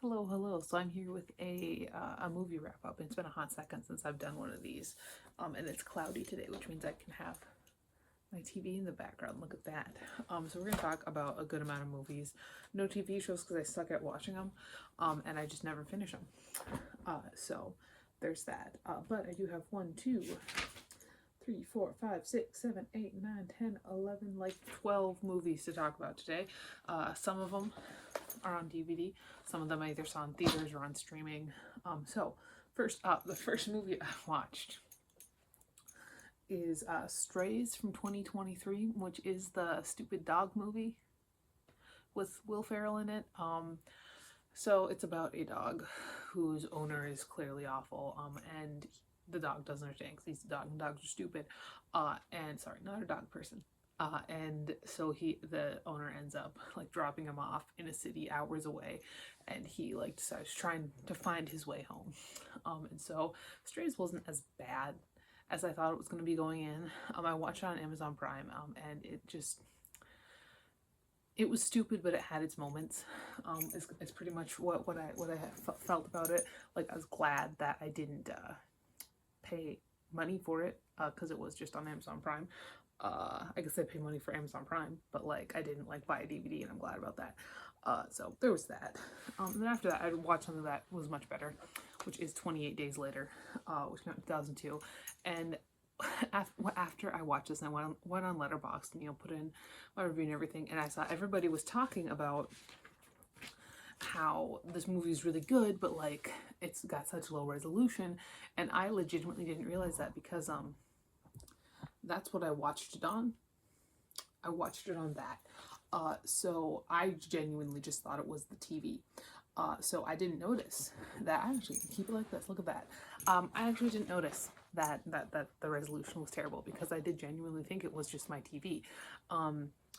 Hello, hello. So I'm here with a movie wrap up. It's been a hot second since I've done one of these, and it's cloudy today, which means I can have my TV in the background. Look at that. So we're gonna talk about a good amount of movies. No TV shows because I suck at watching them, and I just never finish them. So there's that. But I do have 1, 2, 3, 4, 5, 6, 7, 8, 9, 10, 11, like 12 movies to talk about today. Some of them are on DVD. Some of them I either saw in theaters or on streaming. So first up, the first movie I watched is Strays from 2023, which is the stupid dog movie with Will Ferrell in it. So it's about a dog whose owner is clearly awful, and the dog doesn't understand because he's a dog and dogs are stupid. And sorry, not a dog person. And so the owner ends up like dropping him off in a city hours away, and he like decides trying to find his way home. And so Strays wasn't as bad as I thought it was going to be going in. I watched it on Amazon Prime, and it was stupid, but it had its moments. It's pretty much what I felt about it. Like, I was glad that I didn't pay money for it because it was just on Amazon Prime. I guess I pay money for Amazon Prime, but like I didn't like buy a DVD, and I'm glad about that. So there was that. And then after that, I watched something that was much better, which is 28 Days Later, which came out in 2002. And after I watched this, and I went on Letterboxd and put in my review and everything, and I saw everybody was talking about how this movie is really good, but like it's got such low resolution, and I legitimately didn't realize that because that's what I watched it on. I watched it on that. So I genuinely just thought it was the TV. So I didn't notice that. I actually keep it like this. Look at that. I actually didn't notice that the resolution was terrible because I did genuinely think it was just my TV.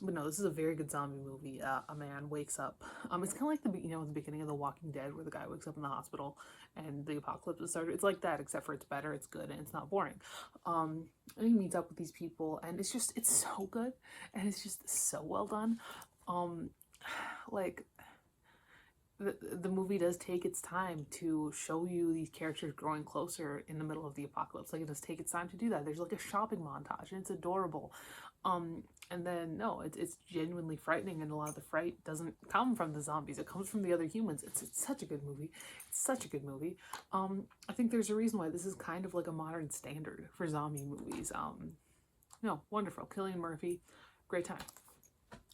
But no, this is a very good zombie movie. A man wakes up. It's kind of like the beginning of The Walking Dead, where the guy wakes up in the hospital and the apocalypse has started. It's like that, except for it's better, it's good, and it's not boring. And he meets up with these people, and it's so good, and it's just so well done. Like the movie does take its time to show you these characters growing closer in the middle of the apocalypse. Like, it does take its time to do that. There's like a shopping montage, and it's adorable. And then no, it's genuinely frightening, and a lot of the fright doesn't come from the zombies. It comes from the other humans. It's such a good movie. It's such a good movie. I think there's a reason why this is kind of like a modern standard for zombie movies. No, wonderful. Cillian Murphy, great time.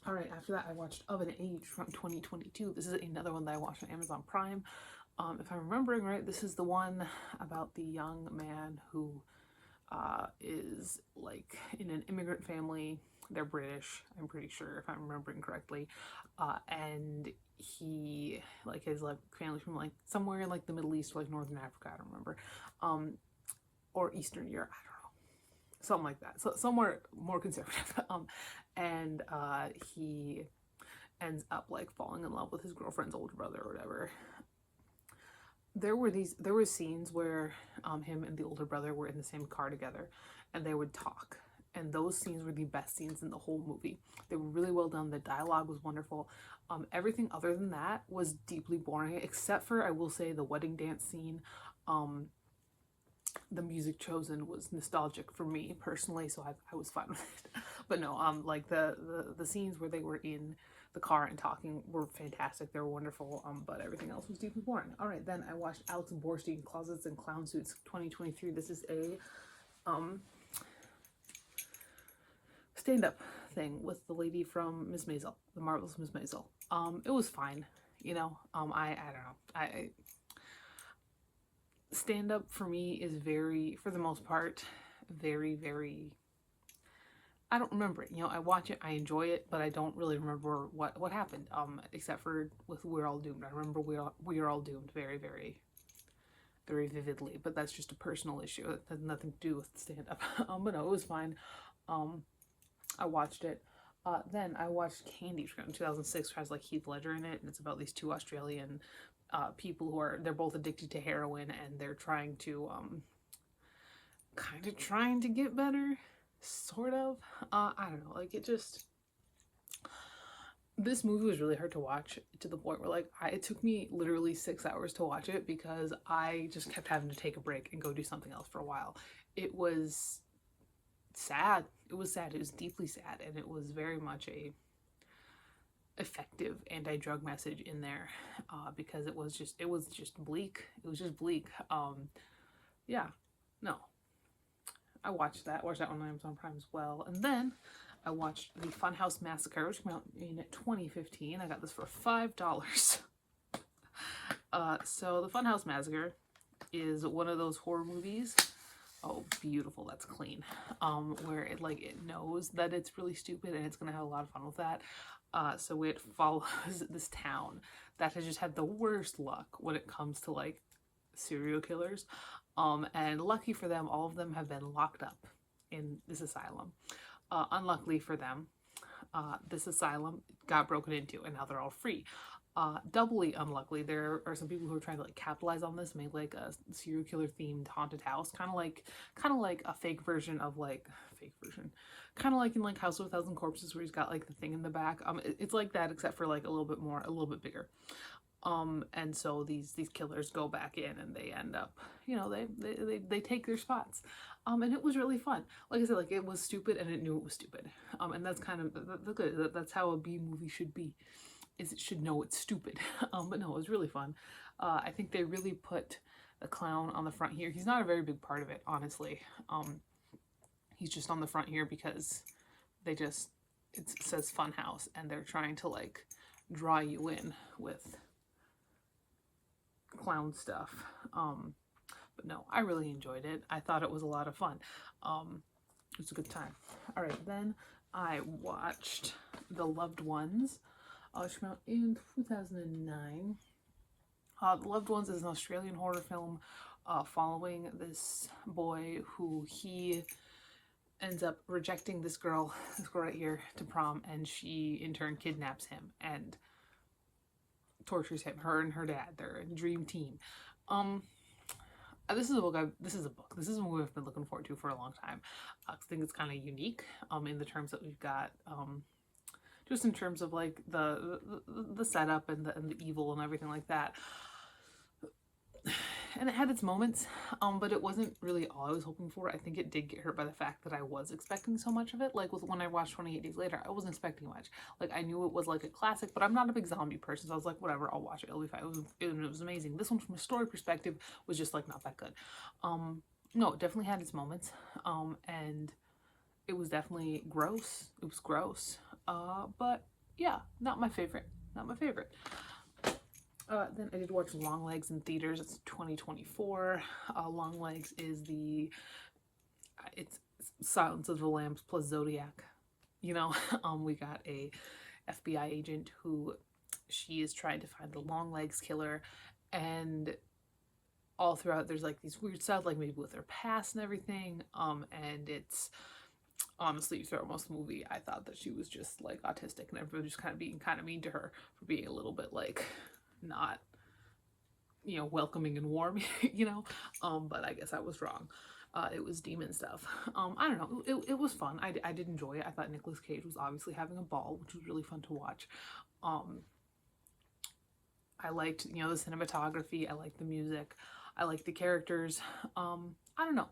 All right, after that, I watched Of an Age from 2022. This is another one that I watched on Amazon Prime. If I'm remembering right, this is the one about the young man who is like in an immigrant family. They're British, I'm pretty sure, if I'm remembering correctly. And he, like, his like family's from like somewhere in like the Middle East or like Northern Africa, I don't remember. Or Eastern Europe, I don't know. Something like that. So somewhere more conservative. And he ends up like falling in love with his girlfriend's older brother or whatever. There were scenes where him and the older brother were in the same car together, and they would talk, and those scenes were the best scenes in the whole movie. They were really well done. The dialogue was wonderful. Everything other than that was deeply boring, except for, I will say, the wedding dance scene. The music chosen was nostalgic for me personally, so I was fine with it. But no, like the scenes where they were in the car and talking were fantastic. They were wonderful. But everything else was deeply boring. All right, then I watched Alex Borstein, Closets and Clown Suits, 2023. This is a stand-up thing with the lady from Miss Maisel, the marvelous Miss Maisel. It was fine, I don't know. Stand-up for me is very, for the most part, very, very, I don't remember it. I watch it, I enjoy it, but I don't really remember what happened, except for with We're All Doomed. I remember We Are All Doomed very, very, very vividly, but that's just a personal issue. It has nothing to do with stand-up. But no, it was fine. I watched it. Then I watched Candy from 2006, which has like Heath Ledger in it, and it's about these two Australian people who they're both addicted to heroin, and they're trying to kind of trying to get better, sort of. I don't know, like, it just, This movie was really hard to watch, to the point where like it took me literally 6 hours to watch it because I just kept having to take a break and go do something else for a while. It was sad. It was sad. It was deeply sad, and it was very much a effective anti-drug message in there, because it was just bleak. It was just bleak. Yeah, no, I watched that. Watched that on Amazon Prime as well, and then I watched the Funhouse Massacre, which came out in 2015. I got this for $5. So the Funhouse Massacre is one of those horror movies. Oh, beautiful. That's clean. Where it knows that it's really stupid and it's gonna have a lot of fun with that. So it follows this town that has just had the worst luck when it comes to like serial killers. And lucky for them, all of them have been locked up in this asylum. Unluckily for them, this asylum got broken into and now they're all free. Doubly unluckily, there are some people who are trying to like capitalize on this, make like a serial killer themed haunted house, kind of like a fake version of kind of like in like House of a Thousand Corpses, where he's got like the thing in the back. It's like that, except for like a little bit bigger. And so these killers go back in and they end up, they take their spots. And it was really fun. Like I said, like it was stupid and it knew it was stupid. And that's kind of good. That's how a B movie should be. Is it should know it's stupid. But no, it was really fun. I think they really put the clown on the front here. He's not a very big part of it, honestly. He's just on the front here because it says Funhouse and they're trying to like draw you in with clown stuff. But no, I really enjoyed it. I thought it was a lot of fun. It was a good time. All right, then I watched The Loved Ones. Which came out in 2009. The Loved Ones is an Australian horror film following this boy who he ends up rejecting this girl right here, to prom, and she in turn kidnaps him and tortures him. Her and her dad, they're a dream team. This is a movie I've been looking forward to for a long time. I think it's kind of unique in the terms that we've got, just in terms of like the setup and the evil and everything like that. And it had its moments, but it wasn't really all I was hoping for. I think it did get hurt by the fact that I was expecting so much of it. Like when I watched 28 Days Later, I wasn't expecting much. Like I knew it was like a classic, but I'm not a big zombie person, so I was like, whatever, I'll watch it. It'll be fine. It was amazing. This one, from a story perspective, was just like not that good. No, it definitely had its moments, and it was definitely gross. It was gross, but yeah, not my favorite. Not my favorite. Then I did watch Longlegs in theaters. It's 2024. Longlegs is it's Silence of the Lambs plus Zodiac. We got a FBI agent who she is trying to find the Longlegs killer, and all throughout there's like these weird stuff, like maybe with her past and everything. And it's honestly, throughout most of the movie, I thought that she was just like autistic, and everybody was just kind of being mean to her for being a little bit like not welcoming and warm. But I guess I was wrong. It was demon stuff. I don't know, it was fun. I did enjoy it. I thought Nicolas Cage was obviously having a ball, which was really fun to watch. I liked the cinematography, I liked the music, I liked the characters. I don't know,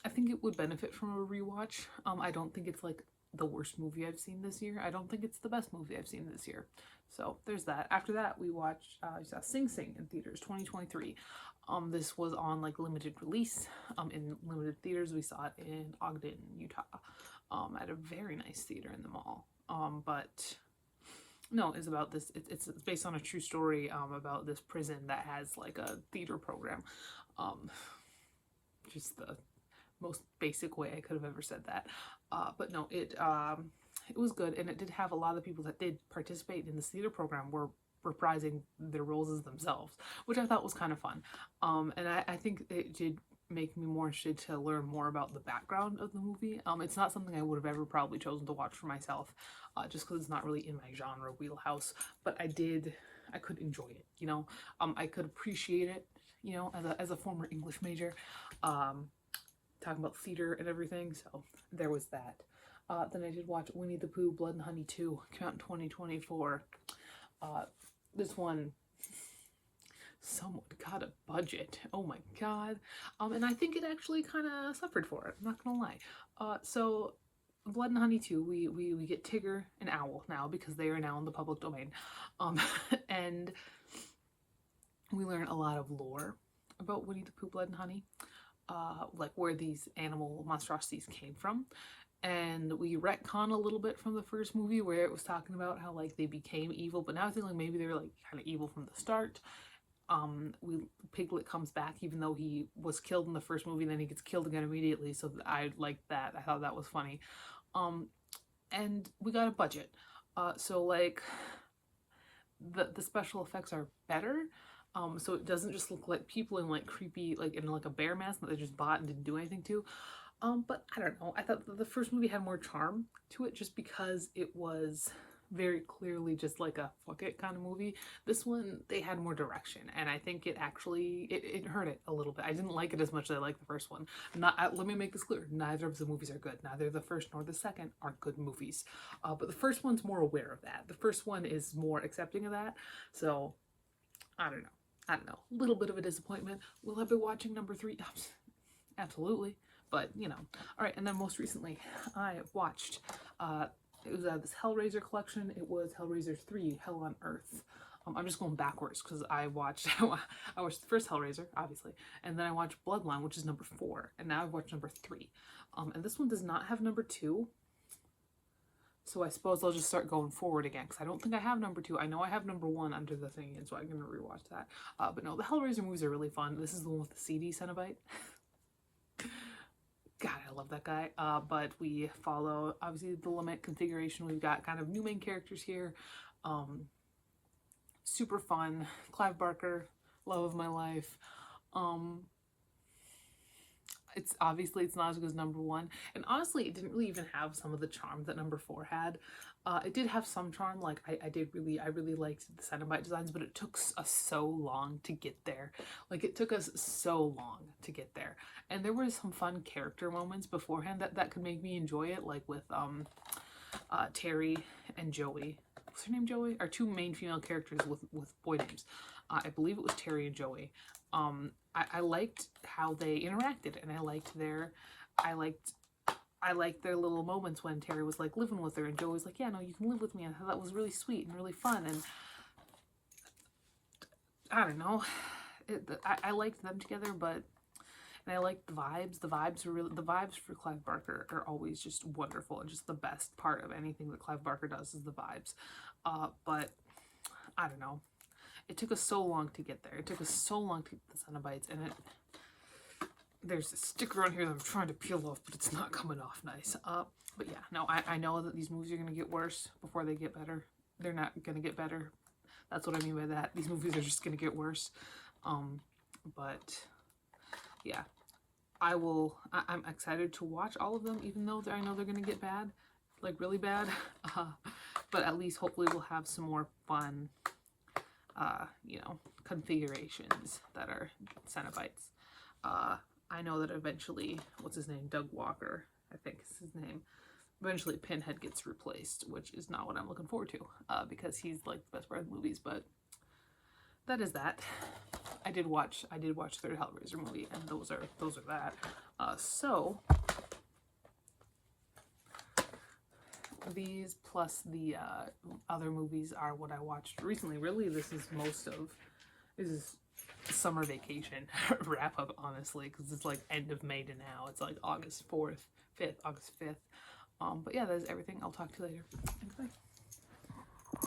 I think it would benefit from a rewatch. I don't think it's like the worst movie I've seen this year. I don't think it's the best movie I've seen this year. So there's that. After that, we watched Sing Sing in theaters, 2023. This was on like limited release in limited theaters. We saw it in Ogden, Utah, at a very nice theater in the mall. But no, it's about this. It's based on a true story about this prison that has like a theater program. Just the most basic way I could have ever said that. But no, it was good, and it did have a lot of the people that did participate in this theater program were reprising their roles as themselves, which I thought was kind of fun. And I think it did make me more interested to learn more about the background of the movie. It's not something I would have ever probably chosen to watch for myself, just because it's not really in my genre wheelhouse, but I could enjoy it, I could appreciate it, as a former English major, talking about theater and everything. So there was that. Then I did watch Winnie the Pooh, Blood and Honey 2, came out in 2024. This one, someone got a budget. Oh my god. And I think it actually kind of suffered for it. I'm not gonna lie. So Blood and Honey 2, we get Tigger and Owl now because they are now in the public domain. And we learn a lot of lore about Winnie the Pooh, Blood and Honey, like where these animal monstrosities came from. And we retcon a little bit from the first movie where it was talking about how like they became evil, but now I think like maybe they were like kind of evil from the start. Piglet comes back even though he was killed in the first movie, and then he gets killed again immediately, so I liked that. I thought that was funny. And we got a budget. So like the special effects are better. So it doesn't just look like people in like creepy, like in like a bear mask that they just bought and didn't do anything to. But I don't know. I thought the first movie had more charm to it just because it was very clearly just like a fuck it kind of movie. This one, they had more direction, and I think it actually, it hurt it a little bit. I didn't like it as much as I liked the first one. Let me make this clear. Neither of the movies are good. Neither the first nor the second are good movies. But the first one's more aware of that. The first one is more accepting of that. So, I don't know. A little bit of a disappointment. Will I be watching number 3? Absolutely. But, you know. Alright, and then most recently, I watched, it was this Hellraiser collection. It was Hellraiser 3, Hell on Earth. I'm just going backwards because I watched the first Hellraiser, obviously, and then I watched Bloodline, which is number 4, and now I've watched number 3. And this one does not have number 2. So I suppose I'll just start going forward again, because I don't think I have number 2. I know I have number 1 under the thing, and so I'm going to rewatch that. But no, the Hellraiser movies are really fun. This is the one with the CD Cenobite. God, I love that guy. But we follow, obviously, the Lament configuration. We've got kind of new main characters here. Super fun. Clive Barker, love of my life. It's obviously it's not as good as number 1, and honestly it didn't really even have some of the charm that number 4 had. It did have some charm, like I really liked the Cenobite designs, but it took us so long to get there. Like it took us so long to get there, and there were some fun character moments beforehand that could make me enjoy it, like with Terry and Joey. What's her name? Joey? Our 2 main female characters with boy names. I believe it was Terry and Joey. I liked how they interacted, and I liked their little moments when Terry was like living with her and Joey was like, yeah, no, you can live with me. And I thought that was really sweet and really fun, and I don't know, I liked them together, and I liked the vibes. The vibes for Clive Barker are always just wonderful, and just the best part of anything that Clive Barker does is the vibes. But I don't know. It took us so long to get there. It took us so long to get the Cenobites, and there's a sticker on here that I'm trying to peel off, but it's not coming off nice. But yeah, no, I know that these movies are going to get worse before they get better. They're not going to get better. That's what I mean by that. These movies are just going to get worse. But yeah, I'm excited to watch all of them, even though I know they're going to get bad, like really bad. But at least hopefully we'll have some more fun you know, configurations that are Cenobites. I know that eventually, what's his name? Doug Walker, I think is his name. Eventually Pinhead gets replaced, which is not what I'm looking forward to, because he's like the best part of the movies, but that is that. I did watch the third Hellraiser movie, and those are that. So these plus the other movies are what I watched recently. Really, this is summer vacation wrap up, honestly, because it's like end of May to now. It's like August 5th. But yeah, that is everything. I'll talk to you later. Thanks, bye.